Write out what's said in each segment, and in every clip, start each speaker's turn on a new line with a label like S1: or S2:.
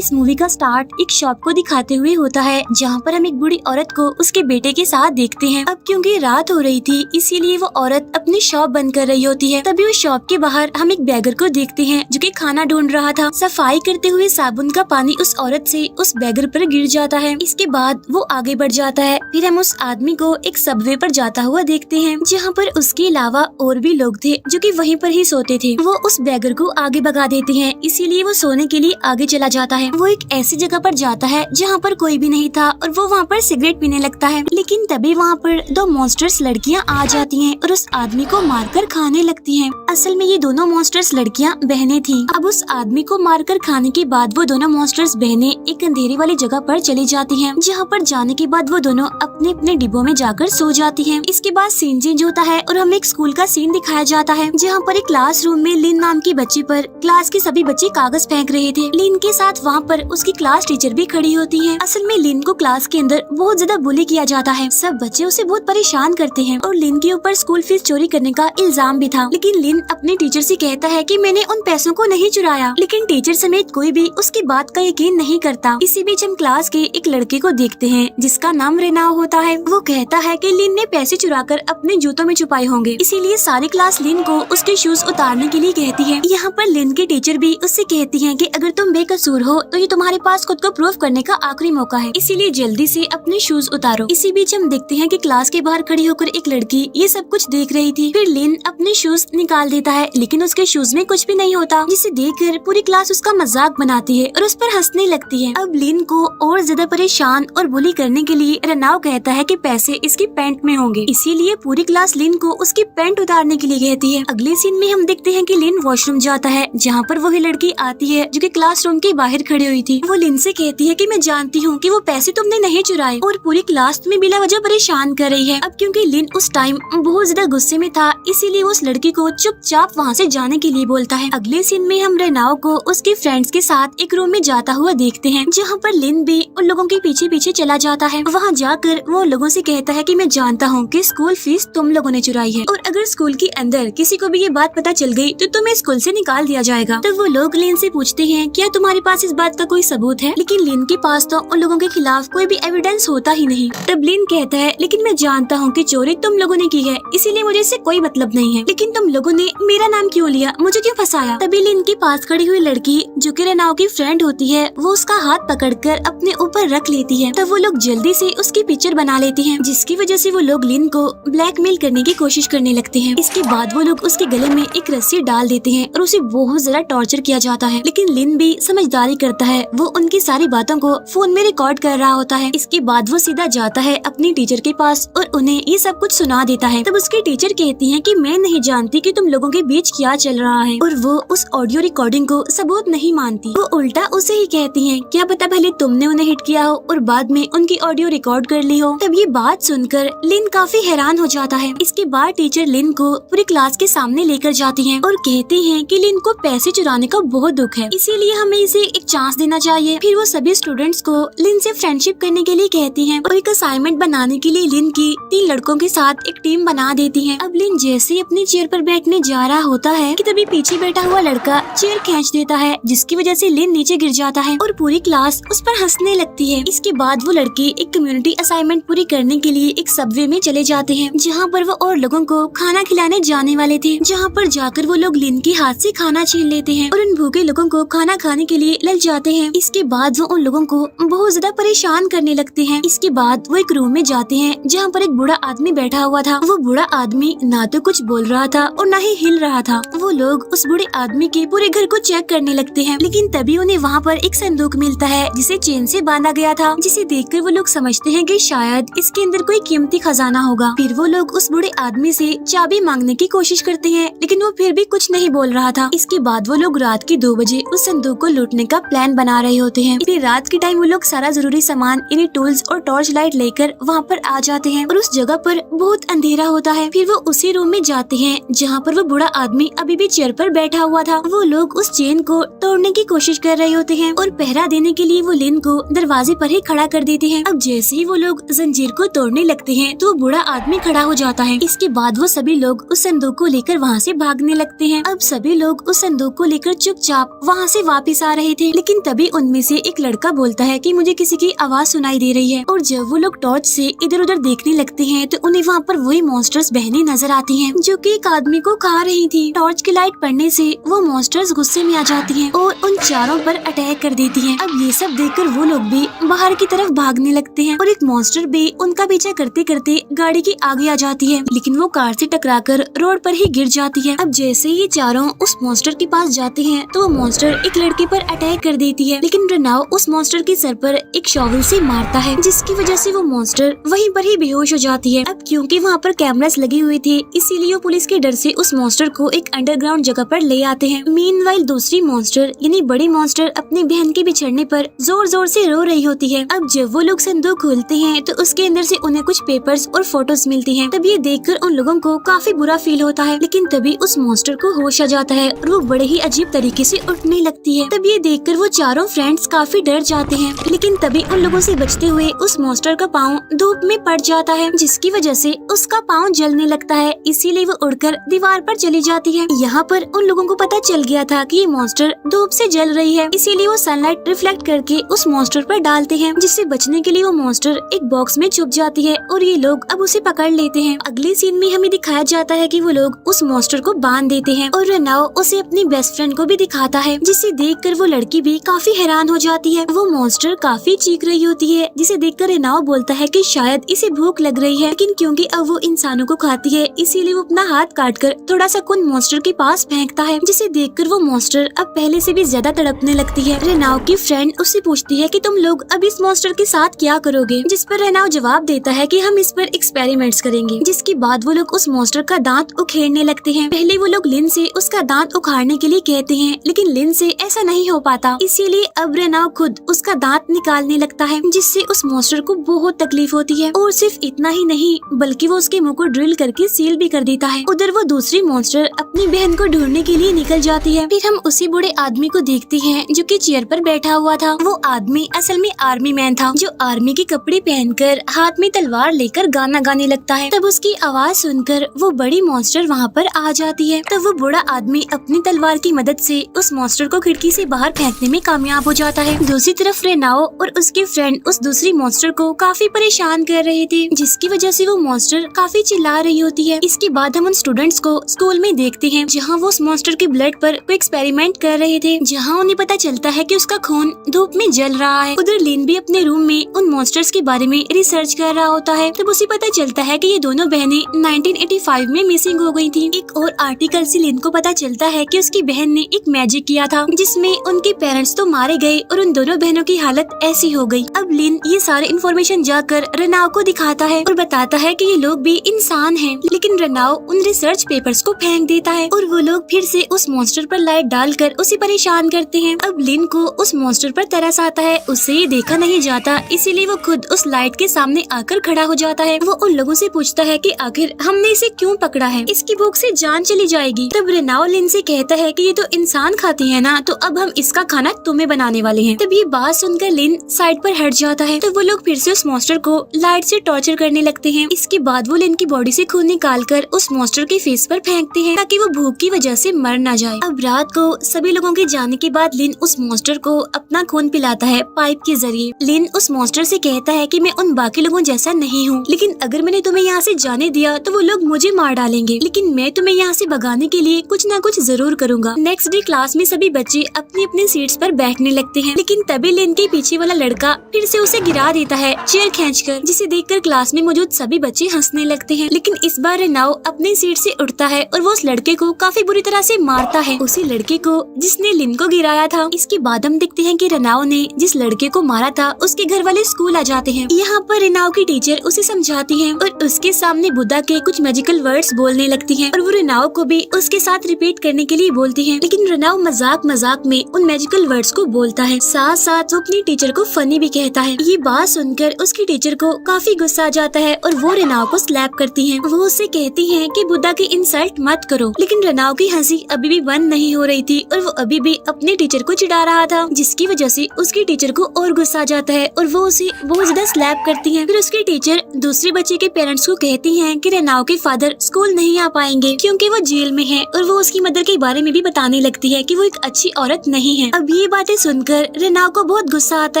S1: इस मूवी का स्टार्ट एक शॉप को दिखाते हुए होता है, जहाँ पर हम एक बूढ़ी औरत को उसके बेटे के साथ देखते हैं। अब क्योंकि रात हो रही थी, इसीलिए वो औरत अपनी शॉप बंद कर रही होती है। तभी उस शॉप के बाहर हम एक बैगर को देखते हैं जो कि खाना ढूंढ रहा था। सफाई करते हुए साबुन का पानी उस औरत से उस बैगर पर गिर जाता है। इसके बाद वो आगे बढ़ जाता है। फिर हम उस आदमी को एक सबवे पर जाता हुआ देखते हैं, जहाँ पर उसके अलावा और भी लोग थे जो कि वहीं पर ही सोते थे। वो उस बैगर को आगे भगा देते हैं, इसीलिए वो सोने के लिए आगे चला जाता है। वो एक ऐसी जगह पर जाता है जहाँ पर कोई भी नहीं था और वो वहाँ पर सिगरेट पीने लगता है। लेकिन तभी वहाँ पर दो मॉन्स्टर्स लड़कियाँ आ जाती हैं और उस आदमी को मारकर खाने लगती हैं। असल में ये दोनों मॉन्स्टर्स लड़कियाँ बहनें थीं। अब उस आदमी को मारकर खाने के बाद वो दोनों मॉन्स्टर्स बहनें एक अंधेरे वाली जगह पर चली जाती हैं, जहाँ पर जाने के बाद वो दोनों अपने अपने डिब्बों में जाकर सो जाती हैं। इसके बाद सीन चेंज होता है और हमें एक स्कूल का सीन दिखाया जाता है, जहाँ पर एक क्लासरूम में लिन नाम की बच्ची पर क्लास के सभी बच्चे कागज फेंक रहे थे। लिन के साथ वहाँ पर उसकी क्लास टीचर भी खड़ी होती है। असल में लिन को क्लास के अंदर बहुत ज्यादा बुली किया जाता है। सब बच्चे उसे बहुत परेशान करते हैं और लिन के ऊपर स्कूल फीस चोरी करने का इल्जाम भी था। लेकिन लिन अपने टीचर से कहता है कि मैंने उन पैसों को नहीं चुराया, लेकिन टीचर समेत कोई भी उसकी बात का यकीन नहीं करता। इसी बीच हम क्लास के एक लड़के को देखते हैं जिसका नाम रेनाव होता है। वो कहता है कि लिन ने पैसे चुराकर अपने जूतों में छुपाए होंगे, इसीलिए सारी क्लास लिन को उसके शूज उतारने के लिए कहती है। यहाँ पर लिन की टीचर भी उससे कहती है कि अगर तुम बेकसूर हो तो ये तुम्हारे पास खुद को प्रूव करने का आखिरी मौका है, इसीलिए जल्दी से अपने शूज उतारो। इसी बीच हम देखते हैं कि क्लास के बाहर खड़ी होकर एक लड़की ये सब कुछ देख रही थी। फिर लिन अपने शूज निकाल देता है, लेकिन उसके शूज में कुछ भी नहीं होता, जिसे देखकर पूरी क्लास उसका मजाक बनाती है और उस पर हंसने लगती है। अब लिन को और ज्यादा परेशान और बुली करने के लिए रेनाव कहता है कि पैसे इसकी पैंट में होंगे, इसीलिए पूरी क्लास लिन को उसकी पैंट उतारने के लिए कहती है। अगले सीन में हम देखते हैं कि लिन वॉशरूम जाता है, जहाँ पर वही लड़की आती है जो कि क्लासरूम के बाहर खड़ी हुई थी। वो लिन से कहती है कि मैं जानती हूँ कि वो पैसे तुमने नहीं चुराए और पूरी क्लास में बिला वजह परेशान कर रही है। अब क्योंकि लिन उस टाइम बहुत ज्यादा गुस्से में था, इसीलिए उस लड़की को चुपचाप वहाँ से जाने के लिए बोलता है। अगले सीन में हम रेनाव को उसके फ्रेंड्स के साथ एक रूम में जाता हुआ देखते हैं, जहाँ पर लिन भी उन लोगों के पीछे पीछे चला जाता है। वहाँ जाकर वो लोगों से कहता है कि मैं जानता हूँ कि स्कूल फीस तुम लोगों ने चुराई है और अगर स्कूल के अंदर किसी को भी ये बात पता चल गई तो तुम्हें स्कूल से निकाल दिया जाएगा। तब वो लोग लिन से पूछते हैं क्या तुम्हारे पास इस बात का कोई सबूत है, लेकिन लिन के पास तो उन लोगों के खिलाफ कोई भी एविडेंस होता ही नहीं। तब लिन कहता है लेकिन मैं जानता हूँ कि चोरी तुम लोगों ने की है, इसीलिए मुझे इससे कोई मतलब नहीं है, लेकिन तुम लोगों ने मेरा नाम क्यों लिया, मुझे क्यों फंसाया। तभी लिन के पास खड़ी हुई लड़की जो कि रेनाव की फ्रेंड होती है, वो उसका हाथ पकड़कर अपने ऊपर रख लेती है। तब वो लोग जल्दी से उसकी पिक्चर बना लेती हैं, जिसकी वजह से वो लोग लिन को ब्लैकमेल करने की कोशिश करने लगते हैं। इसके बाद वो लोग उसके गले में एक रस्सी डाल देते हैं और उसे बहुत ज्यादा टॉर्चर किया जाता है, लेकिन लिन भी समझदारी करता है। वो उनकी सारी बातों को फोन में रिकॉर्ड कर रहा होता है। इसके बाद वो सीधा जाता है अपनी टीचर के पास और उन्हें ये सब कुछ सुना देता है। तब उसकी टीचर कहती है कि मैं नहीं जानती कि तुम लोगों के बीच क्या चल रहा है, और वो उस ऑडियो रिकॉर्डिंग को सबूत नहीं मानती। वो उल्टा उसे ही कहती है क्या पता पहले तुमने उन्हें हिट किया हो और बाद में उनकी ऑडियो रिकॉर्ड कर ली हो। तब ये बात सुनकर लिन काफी हैरान हो जाता है। इसके बाद टीचर लिन को पूरी क्लास के सामने लेकर जाती हैं और कहती हैं कि लिन को पैसे चुराने का बहुत दुख है, इसीलिए हमें इसे एक चांस देना चाहिए। फिर वो सभी स्टूडेंट्स को लिन से फ्रेंडशिप करने के लिए कहती हैं और एक असाइनमेंट बनाने के लिए लिन की 3 लड़कों के साथ एक टीम बना देती है। अब लिन जैसे ही अपनी चेयर पर बैठने जा रहा होता है कि तभी पीछे बैठा हुआ लड़का चेयर खींच देता है, जिसकी वजह से लिन नीचे गिर जाता है और पूरी क्लास उस पर हंसने लगती है। इसके बाद वो लड़के एक कम्युनिटी असाइनमेंट पूरी करने के लिए एक सबवे में चले जाते हैं, जहाँ पर वो और लोगों को खाना खिलाने जाने वाले थे। जहाँ पर जाकर वो लोग लिन के हाथ से खाना छीन लेते हैं और उन भूखे लोगों को खाना खाने के लिए लग जाते हैं। इसके बाद वो उन लोगों को बहुत ज्यादा परेशान करने लगते हैं। इसके बाद वो एक रूम में जाते हैं, जहाँ पर एक बूढ़ा आदमी बैठा हुआ था। वो बूढ़ा आदमी ना तो कुछ बोल रहा था और ना ही हिल रहा था। वो लोग उस बूढ़े आदमी के पूरे घर को चेक करने लगते हैं, लेकिन तभी उन्हें वहाँ पर एक संदूक मिलता है जिसे चेन से बांधा गया था, जिसे देखकर वो लोग समझते हैं कि शायद इसके अंदर कोई कीमती खजाना होगा। फिर वो लोग उस बूढ़े आदमी से चाबी मांगने की कोशिश करते हैं, लेकिन वो फिर भी कुछ नहीं बोल रहा था। इसके बाद वो लोग रात के 2 बजे उस संदूक को लूटने का प्लान बना रहे होते हैं। फिर रात के टाइम वो लोग सारा जरूरी सामान यानी टूल्स और टॉर्च लाइट लेकर वहाँ पर आ जाते हैं और उस जगह पर बहुत अंधेरा होता है। फिर वो उसी रूम में जाते हैं जहाँ पर वो बूढ़ा आदमी अभी भी चेयर पर बैठा हुआ था। वो लोग उस चेन को तोड़ने की कोशिश कर रहे होते हैं और पहरा देने के लिए वो लिन को दरवाजे पर ही खड़ा कर देते हैं। अब जैसे ही वो लोग जंजीर को तोड़ने लगते हैं तो वो बूढ़ा आदमी खड़ा हो जाता है। इसके बाद वो सभी लोग उस संदूक को लेकर वहाँ से भागने लगते हैं। अब सभी लोग उस संदूक को लेकर चुपचाप वहाँ से वापस आ रहे थे, लेकिन लेकिन तभी उनमें से एक लड़का बोलता है कि मुझे किसी की आवाज सुनाई दे रही है। और जब वो लोग टॉर्च से इधर उधर देखने लगते हैं तो उन्हें वहाँ पर वही मॉन्स्टर्स बहनें नजर आती हैं जो कि एक आदमी को खा रही थी। टॉर्च की लाइट पड़ने से वो मॉन्स्टर्स गुस्से में आ जाती हैं और उन चारों पर अटैक कर देती हैं। अब ये सब देखकर वो लोग भी बाहर की तरफ भागने लगते हैं और एक मॉन्स्टर भी उनका पीछा करते करते गाड़ी के आगे आ जाती है, लेकिन वो कार से टकराकर रोड पर ही गिर जाती है। अब जैसे ही ये चारों उस मॉन्स्टर के पास जाते हैं तो वो मॉन्स्टर एक लड़के पर अटैक कर देती है, लेकिन रेनाओ उस मॉन्स्टर के सर पर एक शॉवल से मारता है, जिसकी वजह से वो मॉन्स्टर वहीं पर ही बेहोश हो जाती है। अब क्योंकि वहाँ पर कैमरास लगे हुए थे इसीलिए वो पुलिस के डर से उस मॉन्स्टर को एक अंडरग्राउंड जगह पर ले आते हैं। मीनवाइल दूसरी मॉन्स्टर यानी बड़ी मॉन्स्टर अपनी बहन के बिछड़ने पर जोर जोर से रो रही होती है। अब जब वो लोग संदूक खोलते हैं तो उसके अंदर से उन्हें कुछ पेपर्स और फोटोज मिलती हैं। तब ये देखकर उन लोगों को काफी बुरा फील होता है, लेकिन तभी उस मॉन्स्टर को होश आ जाता है और वो बड़े ही अजीब तरीके से उठने लगती है। तब ये देखकर वो चारों फ्रेंड्स काफी डर जाते हैं, लेकिन तभी उन लोगों से बचते हुए उस मॉन्स्टर का पाँव धूप में पड़ जाता है, जिसकी वजह से उसका पाँव जलने लगता है। इसीलिए वो उड़कर दीवार पर चली जाती है। यहाँ पर उन लोगों को पता चल गया था कि ये मॉन्स्टर धूप से जल रही है, इसीलिए वो सनलाइट रिफ्लेक्ट करके उस मॉन्स्टर पर डालते हैं, जिससे बचने के लिए वो मॉन्स्टर एक बॉक्स में छुप जाती है और ये लोग अब उसे पकड़ लेते हैं। अगले सीन में हमें दिखाया जाता है कि वो लोग उस मॉन्स्टर को बांध देते हैं और रेनाओ उसे अपनी बेस्ट फ्रेंड को भी दिखाता है, जिसे देखकर वो लड़की भी काफी हैरान हो जाती है। वो मॉन्स्टर काफी चीख रही होती है, जिसे देखकर रेनाओ बोलता है कि शायद इसे भूख लग रही है, लेकिन क्योंकि अब वो इंसानों को खाती है इसीलिए वो अपना हाथ काटकर थोड़ा सा खून मॉन्स्टर के पास फेंकता है, जिसे देखकर वो मॉन्स्टर अब पहले से भी ज्यादा तड़पने लगती है। रेनाओ की फ्रेंड उससे पूछती है कि तुम लोग अब इस मॉन्स्टर के साथ क्या करोगे, जिस पर रेनाओ जवाब देता है कि हम इस पर एक्सपेरिमेंट्स करेंगे। जिसके बाद वो लोग उस मॉन्स्टर का दांत उखेड़ने लगते हैं। पहले वो लोग लिन से उसका दांत उखाड़ने के लिए कहते हैं, लेकिन लिन से ऐसा नहीं हो पाता, इसीलिए अब रेनाओ खुद उसका दांत निकालने लगता है, जिससे उस मॉन्स्टर को बहुत तकलीफ होती है। और सिर्फ इतना ही नहीं बल्कि वो उसके मुंह को ड्रिल करके सील भी कर देता है। उधर वो दूसरी मॉन्स्टर अपनी बहन को ढूंढने के लिए निकल जाती है। फिर हम उसी बूढ़े आदमी को देखते हैं जो कि चेयर पर बैठा हुआ था। वो आदमी असल में आर्मी मैन था, जो आर्मी के कपड़े पहनकर हाथ में तलवार लेकर गाना गाने लगता है। तब उसकी आवाज सुनकर वो बड़ी मॉन्स्टर वहाँ पर आ जाती है। तब वो बूढ़ा आदमी अपनी तलवार की मदद से उस मॉन्स्टर को खिड़की से बाहर फेंकने में कामयाब हो जाता है। दूसरी तरफ रेनाओ और उसके फ्रेंड उस दूसरी मॉन्स्टर को काफी परेशान कर रहे थे, जिसकी वजह से वो मॉन्स्टर काफी चिल्ला रही होती है। इसके बाद हम उन स्टूडेंट्स को स्कूल में देखते हैं जहाँ वो उस मॉन्स्टर के ब्लड पर कोई एक्सपेरिमेंट कर रहे थे, जहाँ उन्हें पता चलता है कि उसका खून धूप में जल रहा है। उधर लिन भी अपने रूम में उन मॉन्स्टर्स के बारे में रिसर्च कर रहा होता है। तब उसे पता चलता है कि ये दोनों बहनें 1985 में मिसिंग हो गई थी। एक और आर्टिकल से लिन को पता चलता है कि उसकी बहन ने एक मैजिक किया था, जिसमें उनके पेरेंट्स तो मारे गए और उन दोनों बहनों की हालत ऐसी हो गई। अब लिन ये सारे इन्फॉर्मेशन जाकर रेनाओ को दिखाता है और बताता है कि ये लोग भी इंसान हैं, लेकिन रेनाओ उन रिसर्च पेपर्स को फेंक देता है और वो लोग फिर से उस मॉन्स्टर पर लाइट डालकर उसे परेशान करते हैं। अब लिन को उस मॉन्स्टर पर तरस आता है, उससे ये देखा नहीं जाता, इसीलिए वो खुद उस लाइट के सामने आकर खड़ा हो जाता है। वो उन लोगों से पूछता है कि आखिर हमने इसे क्यों पकड़ा है, इसकी भूख से जान चली जाएगी। तब रेनाओ लिन से कहता है कि ये तो इंसान खाती है ना, तो अब हम इसका खाना तुम्हें बनाने वाले हैं। तब ये बात सुनकर लिन साइड पर हट जाता है। तो वो लोग फिर से उस मॉन्स्टर को लाइट से टॉर्चर करने लगते हैं। इसके बाद वो लिन की बॉडी से खून निकालकर उस मॉन्स्टर के फेस पर फेंकते हैं ताकि वो भूख की वजह से मर ना जाए। अब रात को सभी लोगों के जाने के बाद लिन उस मॉन्स्टर को अपना खून पिलाता है पाइप के जरिए। लिन उस मॉन्स्टर से कहता है कि मैं उन बाकी लोगों जैसा नहीं हूँ, लेकिन अगर मैंने तुम्हें यहाँ से जाने दिया तो वो लोग मुझे मार डालेंगे, लेकिन मैं तुम्हें यहाँ से भगाने के लिए कुछ न कुछ जरूर करूँगा। नेक्स्ट डे क्लास में सभी बच्चे अपनी अपनी सीट्स पर बैठने लगते हैं, लेकिन तभी लिन के पीछे वाला लड़का फिर से उसे गिरा देता है चेयर खींचकर, जिसे देखकर क्लास में मौजूद सभी बच्चे हंसने लगते हैं। लेकिन इस बार रेनाओ अपनी सीट से उठता है और वो उस लड़के को काफी बुरी तरह से मारता है, उसी लड़के को जिसने लिन को गिराया था। इसके बाद हम देखते हैं कि रेनाओ ने जिस लड़के को मारा था उसके घर वाले स्कूल आ जाते हैं। यहाँ पर रेनाओ की टीचर उसे समझाती है और उसके सामने बुद्धा के कुछ मैजिकल वर्ड्स बोलने लगती है और वो रेनाओ को भी उसके साथ रिपीट करने के लिए बोलती है, लेकिन रेनाओ मजाक मजाक में उन मैजिकल वर्ड्स को बोलता है, साथ साथ वो अपनी टीचर को फनी भी कहता है। ये बात सुनकर उसकी टीचर को काफी गुस्सा आ जाता है और वो रेनाओ को स्लैप करती है। वो उससे कहती है कि बुद्धा की इंसल्ट मत करो, लेकिन रेनाओ की हंसी अभी भी बंद नहीं हो रही थी और वो अभी भी अपने टीचर को चिढ़ा रहा था, जिसकी वजह से उसकी टीचर को और गुस्सा आ जाता है और वो उसे बहुत ज्यादा स्लैप करती है। फिर उसकी टीचर दूसरे बच्चे के पेरेंट्स को कहती है कि रेनाओ के फादर स्कूल नहीं आ पाएंगे क्योंकि वो जेल में है, और वो उसकी मदर के बारे में भी बताने लगती है कि वो एक अच्छी औरत नहीं है। अब ये बातें सुनकर रेनाव को बहुत गुस्सा आता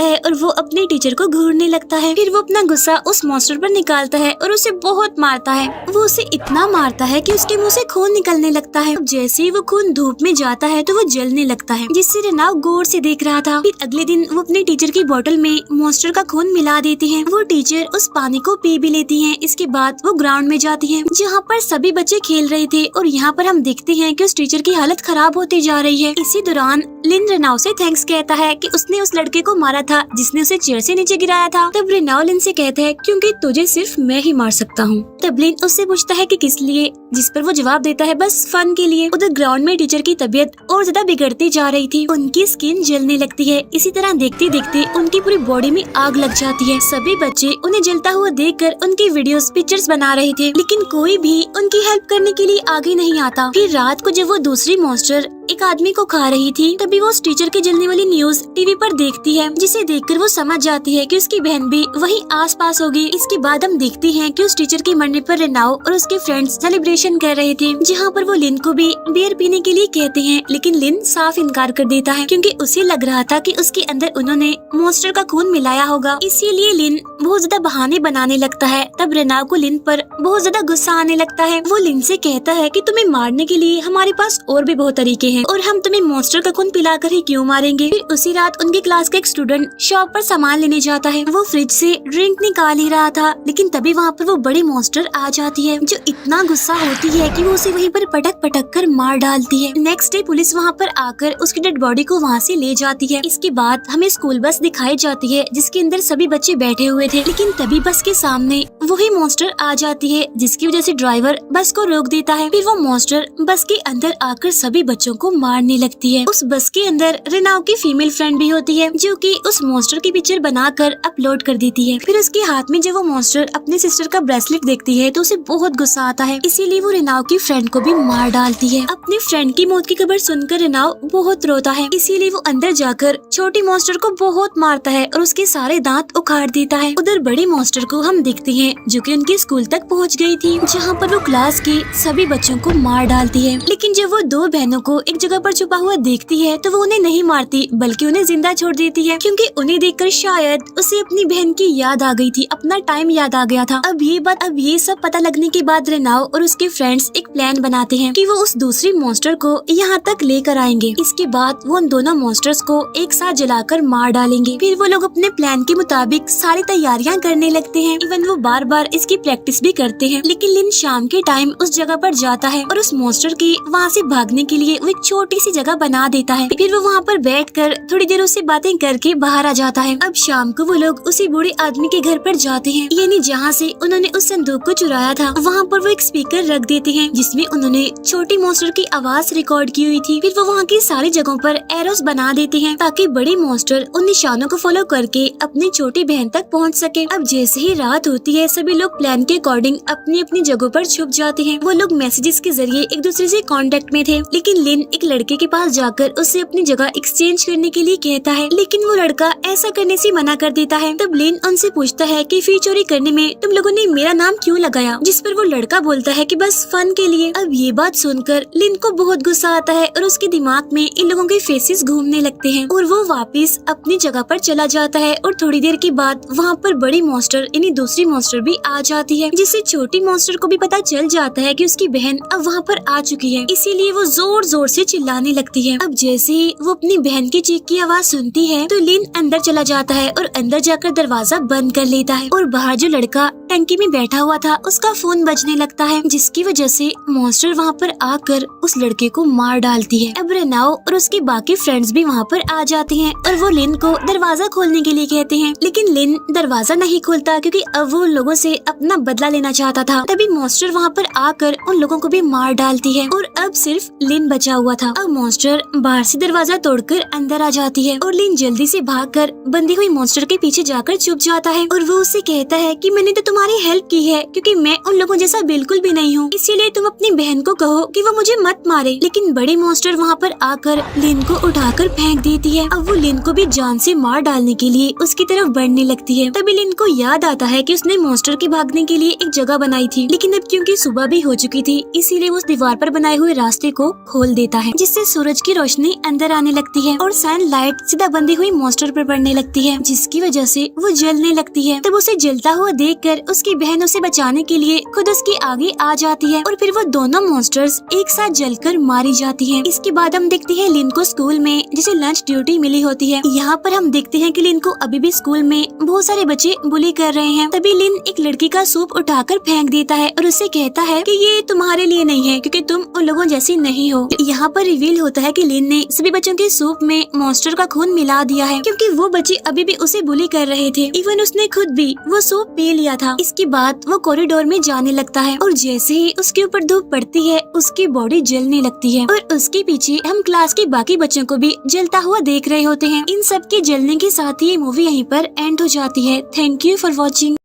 S1: है और वो अपने टीचर को घूरने लगता है। फिर वो अपना गुस्सा उस मॉन्स्टर पर निकालता है और उसे बहुत मारता है। वो उसे इतना मारता है कि उसके मुंह से खून निकलने लगता है। जैसे ही वो खून धूप में जाता है तो वो जलने लगता है, जिससे रेनाव गौर से देख रहा था। फिर अगले दिन वो अपने टीचर की बोतल में मॉन्स्टर का खून मिला देती है। वो टीचर उस पानी को पी भी लेती है। इसके बाद वो ग्राउंड में जाती है जहाँ पर सभी बच्चे खेल रहे थे और यहाँ पर हम देखते हैं कि उस टीचर की हालत खराब होती जा रही है। इसी दौरान लिन रेनाव से थैंक्स कहता है कि उसने उस लड़के को मारा था जिसने उसे चेयर से नीचे गिराया था। तब रेनाव लिन से कहता है क्योंकि तुझे सिर्फ मैं ही मार सकता हूँ। तब लिन उससे पूछता है कि किस लिए, जिस पर वो जवाब देता है बस फन के लिए। उधर ग्राउंड में टीचर की तबीयत और ज्यादा बिगड़ती जा रही थी। उनकी स्किन जलने लगती है। इसी तरह देखते देखते उनकी पूरी बॉडी में आग लग जाती है। सभी बच्चे उन्हें जलता हुआ देखकर उनकी वीडियोस पिक्चर्स बना रहे थे, लेकिन कोई भी उनकी हेल्प करने के लिए आगे नहीं आता। फिर रात को जब वो दूसरी मॉन्स्टर एक आदमी को खा रही थी, तभी वो उस टीचर के जलने वाली न्यूज टीवी पर देखती है, जिसे देखकर वो समझ जाती है कि उसकी बहन भी वहीं आसपास होगी। इसके बाद हम देखते हैं कि उस टीचर के मरने पर रेनाव और उसके फ्रेंड्स सेलिब्रेशन कर रहे थे, जहाँ पर वो लिन को भी बियर पीने के लिए कहते हैं, लेकिन लिन साफ इनकार कर देता है क्योंकि उसे लग रहा था कि उसके अंदर उन्होंने मॉन्स्टर का खून मिलाया होगा। इसीलिए लिन बहुत ज्यादा बहाने बनाने लगता है। तब रेनाव को लिन पर बहुत ज्यादा गुस्सा आने लगता है। वो लिन से कहता है कि तुम्हें मारने के लिए हमारे पास और भी बहुत तरीके हैं और हम तुम्हें मॉन्स्टर का खून पिलाकर ही क्यों मारेंगे। फिर उसी रात उनकी क्लास का एक स्टूडेंट शॉप पर सामान लेने जाता है। वो फ्रिज से ड्रिंक निकाल ही रहा था, लेकिन तभी वहाँ पर वो बड़ी मॉन्स्टर आ जाती है, जो इतना गुस्सा होती है कि वो उसे वहीं पर पटक पटक कर मार डालती है। नेक्स्ट डे पुलिस वहाँ पर आकर उसकी डेड बॉडी को वहाँ से ले जाती है। इसके बाद हमें स्कूल बस दिखाई जाती है जिसके अंदर सभी बच्चे बैठे हुए थे, लेकिन तभी बस के सामने वही मॉन्स्टर आ जाती है, जिसकी वजह से ड्राइवर बस को रोक देता है। फिर वो मॉन्स्टर बस के अंदर आकर सभी बच्चों को मारने लगती है। उस बस के अंदर रेनाव की फीमेल फ्रेंड भी होती है, जो कि उस मॉन्स्टर की पिक्चर बनाकर अपलोड कर देती है। फिर उसके हाथ में जब वो मॉन्स्टर अपने सिस्टर का ब्रेसलेट देखती है तो उसे बहुत गुस्सा आता है, इसीलिए वो रेनाव की फ्रेंड को भी मार डालती है। अपने फ्रेंड की मौत की खबर सुनकर रेनाव बहुत रोता है, इसीलिए वो अंदर जाकर छोटी मॉन्स्टर को बहुत मारता है और उसके सारे दांत उखाड़ देता है। उधर बड़ी मॉन्स्टर को हम देखते हैं जो कि उनके स्कूल तक पहुंच गई थी, जहां पर वो क्लास के सभी बच्चों को मार डालती है। लेकिन जब वो दो बहनों को एक जगह पर छुपा हुआ देखती है तो वो उन्हें नहीं मारती, बल्कि उन्हें जिंदा छोड़ देती है, क्योंकि उन्हें देखकर शायद उसे अपनी बहन की याद आ गई थी, अपना टाइम याद आ गया था। अब ये सब पता लगने के बाद रेनाव और उसके फ्रेंड्स एक प्लान बनाते हैं कि वो उस दूसरी मॉन्स्टर को यहाँ तक लेकर आएंगे। इसके बाद वो उन दोनों मॉन्स्टर्स को एक साथ जलाकर मार डालेंगे। फिर वो लोग अपने प्लान के मुताबिक सारी तैयारियां करने लगते हैं। इवन वो बार बार इसकी प्रैक्टिस भी करते हैं। लेकिन लिन शाम के टाइम उस जगह पर जाता है और उस मॉन्स्टर की वहाँ से भागने के लिए वो एक छोटी सी जगह बना देता है। फिर वो वहाँ पर बैठकर थोड़ी देर उससे बातें करके बाहर आ जाता है। अब शाम को वो लोग उसी बूढ़े आदमी के घर पर जाते हैं, यानी जहाँ से उन्होंने उस संदूक को चुराया था। वहाँ पर वो एक स्पीकर रख देते हैं जिसमें उन्होंने छोटी मॉन्स्टर की आवाज रिकॉर्ड की हुई थी। फिर वो वहाँ की सारी जगहों पर एरोस बना देते हैं ताकि बड़ी मॉन्स्टर उन निशानों को फॉलो करके अपनी छोटी बहन तक पहुँच सके। अब जैसे ही रात होती है सभी लोग प्लान के अकॉर्डिंग अपनी अपनी जगहों पर छुप जाते हैं। वो लोग मैसेजेस के जरिए एक दूसरे से कांटेक्ट में थे, लेकिन लिन एक लड़के के पास जाकर उससे अपनी जगह एक्सचेंज करने के लिए कहता है, लेकिन वो लड़का ऐसा करने से मना कर देता है। तब लिन उनसे पूछता है कि फी चोरी करने में तुम लोगों ने मेरा नाम क्यों लगाया, जिस पर वो लड़का बोलता है कि बस फन के लिए। अब ये बात सुनकर लिन को बहुत गुस्सा आता है और उसके दिमाग में इन लोगों के फेसेस घूमने लगते हैं और वो वापस अपनी जगह पर चला जाता है। और थोड़ी देर के बाद वहाँ पर बड़ी मॉन्स्टर यानी दूसरी मॉन्स्टर भी आ जाती है, जिससे छोटी मॉन्स्टर को भी पता चल जाता है कि उसकी बहन अब वहाँ पर आ चुकी है, इसीलिए वो जोर जोर से चिल्लाने लगती है। अब जैसे ही वो अपनी बहन की चीख की आवाज सुनती है तो लिन अंदर चला जाता है और अंदर जाकर दरवाजा बंद कर लेता है। और बाहर जो लड़का टंकी में बैठा हुआ था उसका फोन बजने लगता है, जिसकी वजह से मॉन्स्टर वहाँ पर आकर उस लड़के को मार डालती है। अब रेनाव और उसके बाकी फ्रेंड्स भी वहाँ पर आ जाते हैं और वो लिन को दरवाजा खोलने के लिए कहते हैं, लेकिन लिन दरवाजा नहीं खोलता क्योंकि अब वो लोगों से अपना बदला लेना चाहता था। तभी मॉन्स्टर वहाँ पर आकर उन लोगों को भी मार डालती है और अब सिर्फ लिन बचा हुआ था। अब मॉन्स्टर बाहर से दरवाजा तोड़कर अंदर आ जाती है और लिन जल्दी से भागकर बंदी हुई मॉन्स्टर के पीछे जाकर छुप जाता है और वो उससे कहता है कि मैंने तो तुम्हारी हेल्प की है क्योंकि मैं उन लोगों जैसा बिल्कुल भी नहीं हूँ, इसीलिए तुम अपनी बहन को कहो कि वो मुझे मत मारे। लेकिन बड़ी मॉन्स्टर वहाँ पर आकर लिन को उठाकर फेंक देती है। अब वो लिन को भी जान से मार डालने के लिए उसकी तरफ बढ़ने लगती है। तभी लिन को याद आता है कि उसने मॉन्स्टर मॉन्स्टर के भागने के लिए एक जगह बनाई थी, लेकिन अब क्योंकि सुबह भी हो चुकी थी इसीलिए वो उस दीवार पर बनाए हुए रास्ते को खोल देता है, जिससे सूरज की रोशनी अंदर आने लगती है और सनलाइट सीधा बंधी हुई मॉन्स्टर पर पड़ने लगती है, जिसकी वजह से वो जलने लगती है। तब उसे जलता हुआ देखकर उसकी बहन उसे बचाने के लिए खुद उसके आगे आ जाती है और फिर वो दोनों मॉन्स्टर्स एक साथ जलकर मारी जाती है। इसके बाद हम देखते हैं लिन को स्कूल में जिसे लंच ड्यूटी मिली होती है। यहाँ पर हम देखते हैं कि लिन को अभी भी स्कूल में बहुत सारे बच्चे बुली कर रहे हैं। तभी लिन एक लड़की का सूप उठाकर फेंक देता है और उससे कहता है कि ये तुम्हारे लिए नहीं है क्योंकि तुम उन लोगों जैसी नहीं हो। यहाँ पर रिवील होता है कि लिन ने सभी बच्चों के सूप में मॉन्स्टर का खून मिला दिया है, क्योंकि वो बच्चे अभी भी उसे बुली कर रहे थे। इवन उसने खुद भी वो सूप पी लिया था। इसके बाद वो कॉरिडोर में जाने लगता है और जैसे ही उसके ऊपर धूप पड़ती है उसकी बॉडी जलने लगती है और उसके पीछे हम क्लास के बाकी बच्चों को भी जलता हुआ देख रहे होते हैं। इन सब के जलने के साथ ही ये मूवी यहीं पर एंड हो जाती है। Thank you for watching.